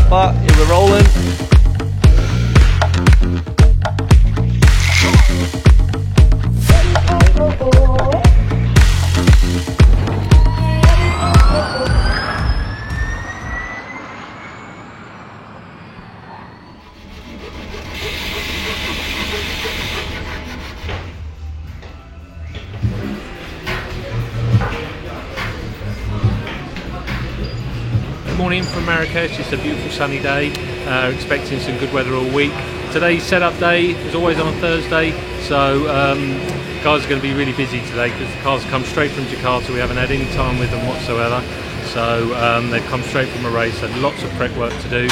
but we're rolling. Morning from Marrakesh. It's a beautiful sunny day, expecting some good weather all week. Today's setup day is always on a Thursday, so guys are going to be really busy today because the cars come straight from Jakarta. We haven't had any time with them whatsoever, so they've come straight from a race, so lots of prep work to do.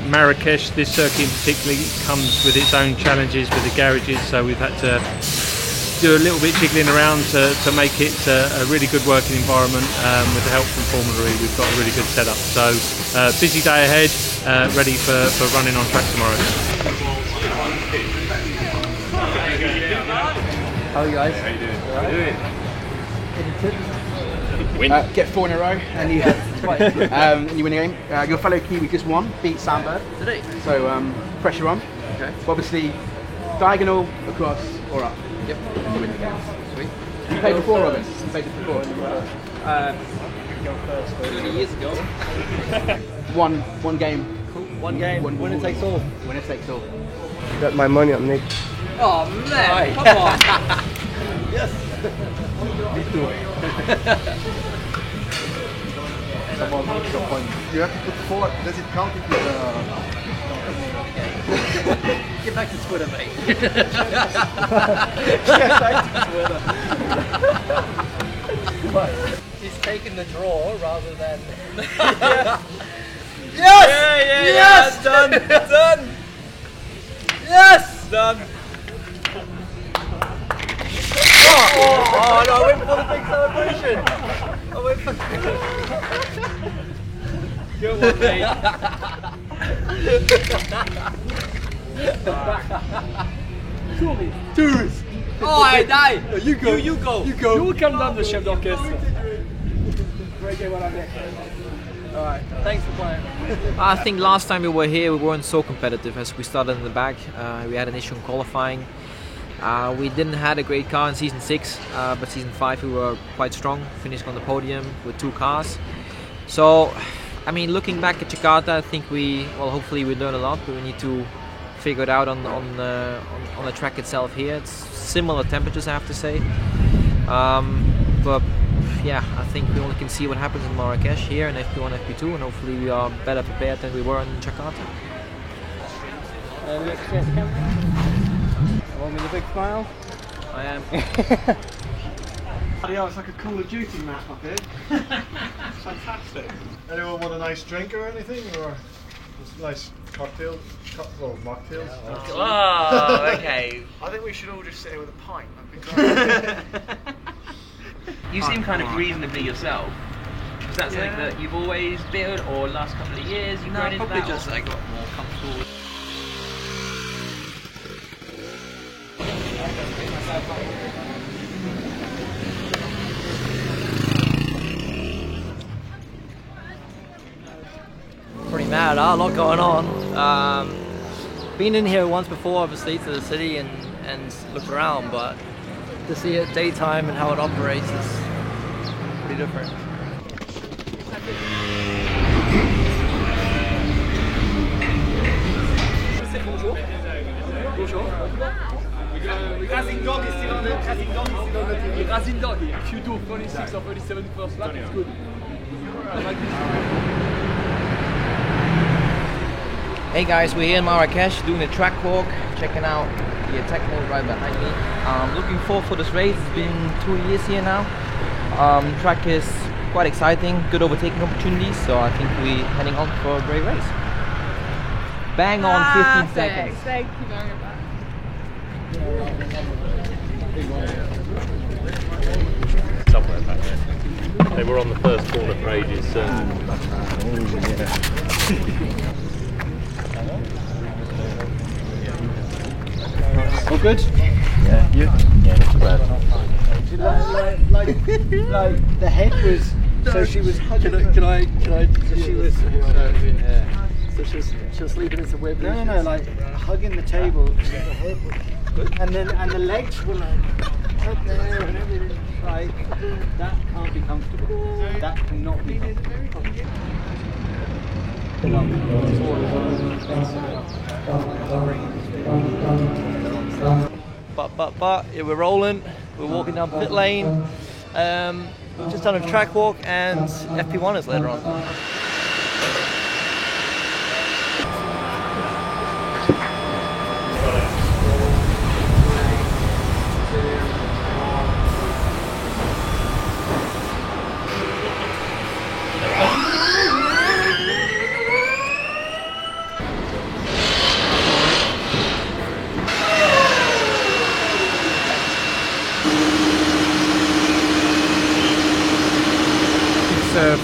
Marrakesh, this circuit in particular, comes with its own challenges with the garages, so we've had to do a little bit jiggling around to make it a really good working environment. With the help from Formula E, we've got a really good setup. So busy day ahead, ready for running on track tomorrow. How are you guys? How you doing? Any tips? Get 4 in a row and you you win the game. Your fellow Kiwi just won, beat Sandberg. Did he? So pressure on. Okay. Obviously, diagonal, across, or up. Yep. To win the game. Sweet. You played before, Robin? You played before? 20 years ago. One game. Cool. One game. Winner takes all. Winner takes all. Got my money on Nick. Oh man, come on. Yes. Me too. You have to put 4. Does it count if you Get back to Twitter, mate. Get back to Twitter. He's taking the draw rather than. Yes! Yes! Done! Done! Yes! Done! Oh no, I went for the big celebration! I went for Good one, mate. Tourist! Oh, I die! No, you go. You go! You go. You will come down the chef d'orchestre. Great game, well done, Nick. Alright, thanks for playing. I think last time we were here we weren't so competitive as we started in the back. We had an issue in qualifying. We didn't had a great car in season 6, but season 5 we were quite strong, finished on the podium with 2 cars. So, I mean, looking back at Jakarta, I think hopefully we learn a lot, but we need to figure it out on the track itself here. It's similar temperatures, I have to say. But yeah, I think we only can see what happens in Marrakesh here in FP1, FP2, and hopefully we are better prepared than we were in Jakarta. Look straight at the camera. Want me with a big smile? I am. Yeah, it's like a Call of Duty map up here. Fantastic. Anyone want a nice drink or anything? Or just nice cocktail? Mocktails? Oh, okay. I think we should all just sit here with a pint. That'd be great. You seem kind of reasonably yourself. Is that something that you've always been, or last couple of years you've grown into probably that? just I got more comfortable with. Pretty mad, huh? A lot going on. Been in here once before, obviously, to the city and looked around, but to see it daytime and how it operates is pretty different. Bonjour. Bonjour. Racing Dog is still on the TV. Racing Dog, if you do 26 or 37 first lap, it's good. I like this. Hey guys, we're here in Marrakesh doing a track walk, checking out the attack mode right behind me. Looking forward for this race. It's been 2 years here now. Track is quite exciting, good overtaking opportunities, so I think we're heading on for a great race. Bang on 15 seconds. Thank you very much. Somewhere back there. They were on the first corner for ages. All good? Yeah, you? Yeah, not too bad. Like the head was, so she was hugging. Can I? So she was. So she'll sleep in some way. No, like hugging the table. And the legs were like up there and everything. Like, that can't be comfortable. That cannot be comfortable. But yeah, we're rolling. We're walking down pit lane. We've just done a track walk and FP1 is later on.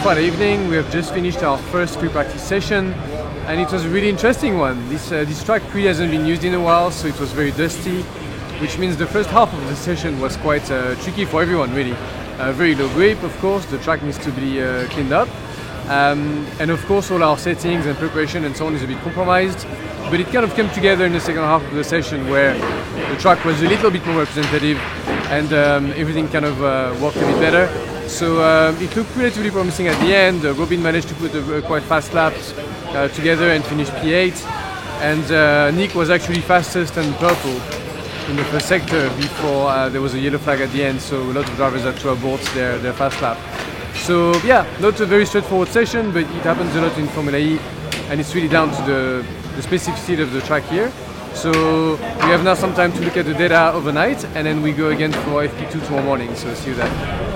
Friday evening. We have just finished our first pre-practice session and it was a really interesting one. This track really hasn't been used in a while, so it was very dusty, which means the first half of the session was quite tricky for everyone really. Very low grip, of course, the track needs to be cleaned up, and of course all our settings and preparation and so on is a bit compromised, but it kind of came together in the second half of the session where the track was a little bit more representative and everything kind of worked a bit better. So it looked relatively promising at the end. Robin managed to put a quite fast lap together and finish P8, and Nick was actually fastest and purple in the first sector before there was a yellow flag at the end, so a lot of drivers had to abort their fast lap. So yeah, not a very straightforward session, but it happens a lot in Formula E, and it's really down to the specificity of the track here. So we have now some time to look at the data overnight, and then we go again for FP2 tomorrow morning, so see you then.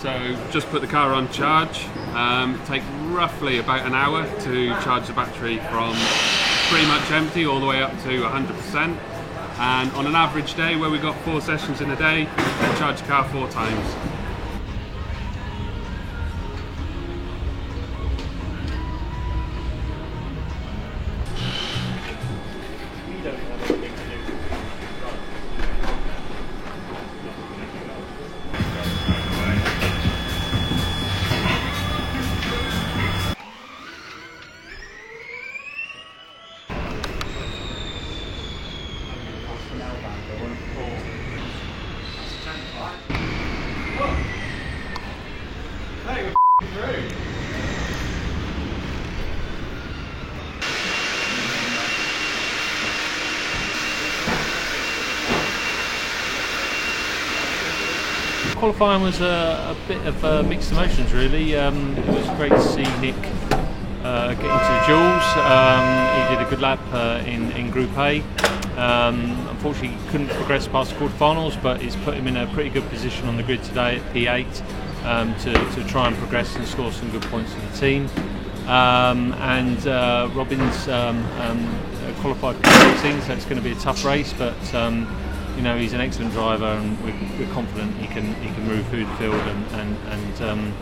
So just put the car on charge. Take roughly about an hour to charge the battery from pretty much empty all the way up to 100%. And on an average day where we've got 4 sessions in a day, we'll charge the car 4 times. Qualifying was a bit of mixed emotions really. It was great to see Nick get into the duels. He did a good lap in Group A. Unfortunately he couldn't progress past the quarterfinals, but it's put him in a pretty good position on the grid today at P8 to try and progress and score some good points for the team. Robin's qualified for 16, so it's going to be a tough race, but you know, he's an excellent driver, and we're confident he can move through the field and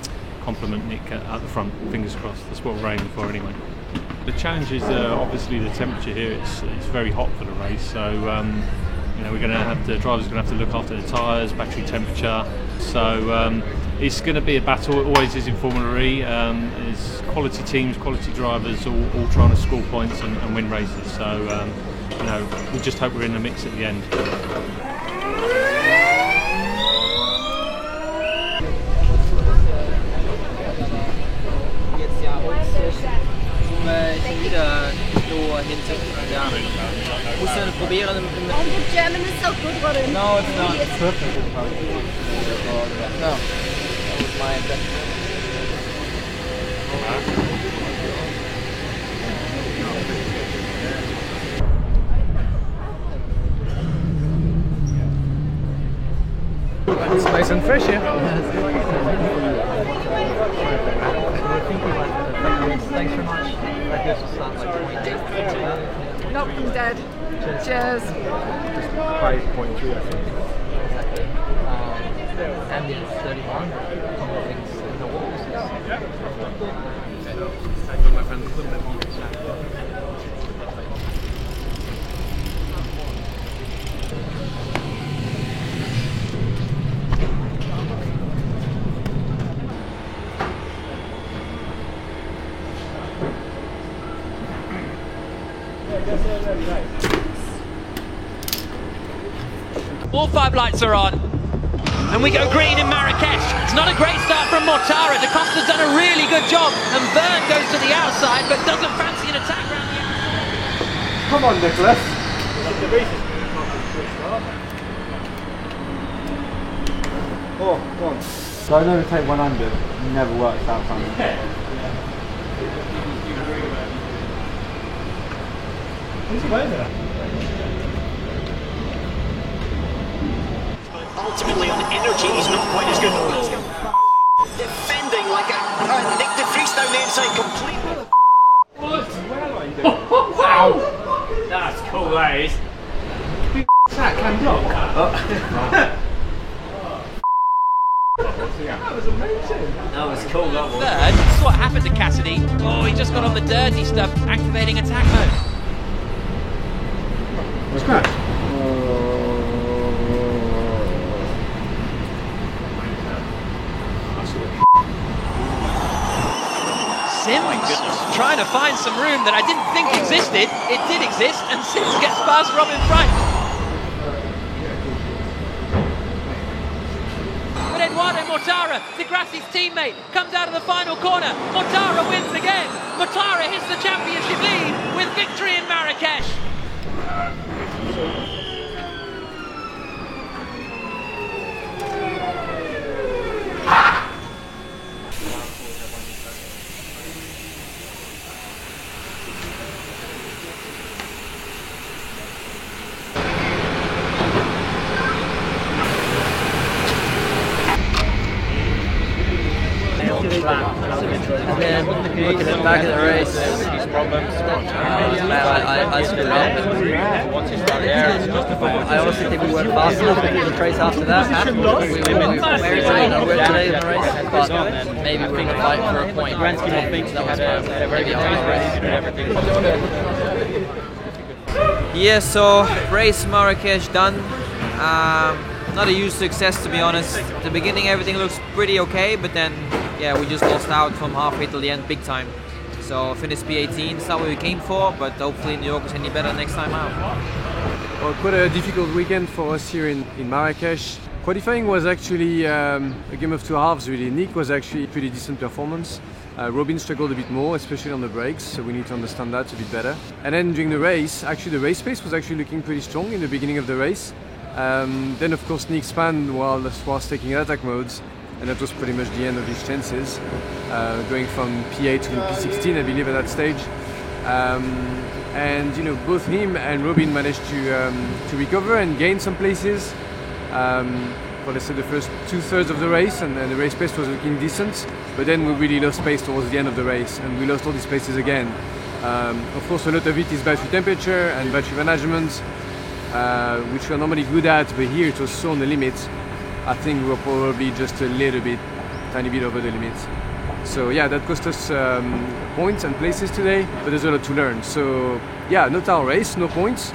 complement Nick at the front. Fingers crossed. That's what we're aiming for anyway. The challenge is obviously the temperature here. It's very hot for the race, so you know, drivers are going to have to look after the tyres, battery temperature. So it's going to be a battle. It always is in Formula E. There's quality teams, quality drivers, all trying to score points and win races. So you know, we just hope we're in the mix at the end. German is so good, Robin. No, it's not. It's perfect. No. That was my It's nice and fresh here. Thanks very much. Nope, I'm dead. Cheers. 5.3, I think. Ambient 31. Couple of things in the walls. All 5 lights are on. And we go green in Marrakesh. It's not a great start from Mortara. Da Costa's done a really good job. And Verne goes to the outside, but doesn't fancy an attack around the outside. Come on, Nicholas. Oh, go on. So I never take 100. Never works out for me. Who's playing there? Ultimately on energy he's not quite as good. Defending like a Nick de Vries down there inside completely. Wow! That's cool, that is. That can block. That was amazing. That was cool, that was. Third, this is what happened to Cassidy. Oh, he just got on the dirty stuff, activating attack mode. What's that? Sims trying to find some room that I didn't think existed. It did exist, and Sims gets past Robin Front. But Eduardo Mortara, Di Grassi's teammate, comes out of the final corner. Mortara wins again. Mortara hits the championship lead with victory in Marrakesh. And then looking at back at the race, I screwed up. I honestly think we went fast enough to the race after that. We were today in the race, but maybe we're going to fight for a point. Yeah, so race Marrakesh done. Not a huge success, to be honest. At the beginning everything looks pretty okay, but then yeah, we just lost out from halfway till the end big time. So finished P18, it's not what we came for, but hopefully New York is any better next time out. Well, quite a difficult weekend for us here in Marrakesh. Qualifying was actually a game of two halves really. Nick was actually a pretty decent performance. Robin struggled a bit more, especially on the brakes, so we need to understand that a bit better. And then during the race, actually the race pace was actually looking pretty strong in the beginning of the race. Then of course Nick spun whilst taking attack modes, and that was pretty much the end of his chances, going from P8 to P16 I believe at that stage. And you know, both him and Robin managed to recover and gain some places for let's say the first 2/3 of the race, and then the race pace was looking decent, but then we really lost pace towards the end of the race and we lost all these places again. Of course a lot of it is battery temperature and battery management, which we're normally good at, but here it was so on the limit. I think we were probably just a little bit, tiny bit over the limit. So yeah, that cost us points and places today, but there's a lot to learn. So yeah, not our race, no points,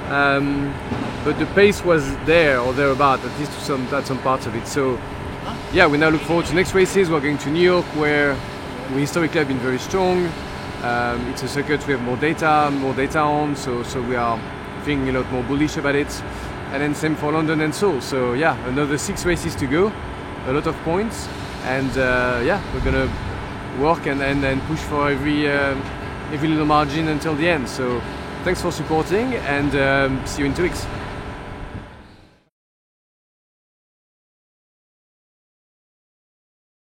but the pace was there or thereabout, at least at some parts of it. So yeah, we now look forward to next races. We're going to New York, where we historically have been very strong. It's a circuit we have more data on, so we are feeling a lot more bullish about it. And then same for London and Seoul. So yeah, another 6 races to go, a lot of points, and yeah, we're gonna work and push for every little margin until the end. So thanks for supporting, and see you in 2 weeks.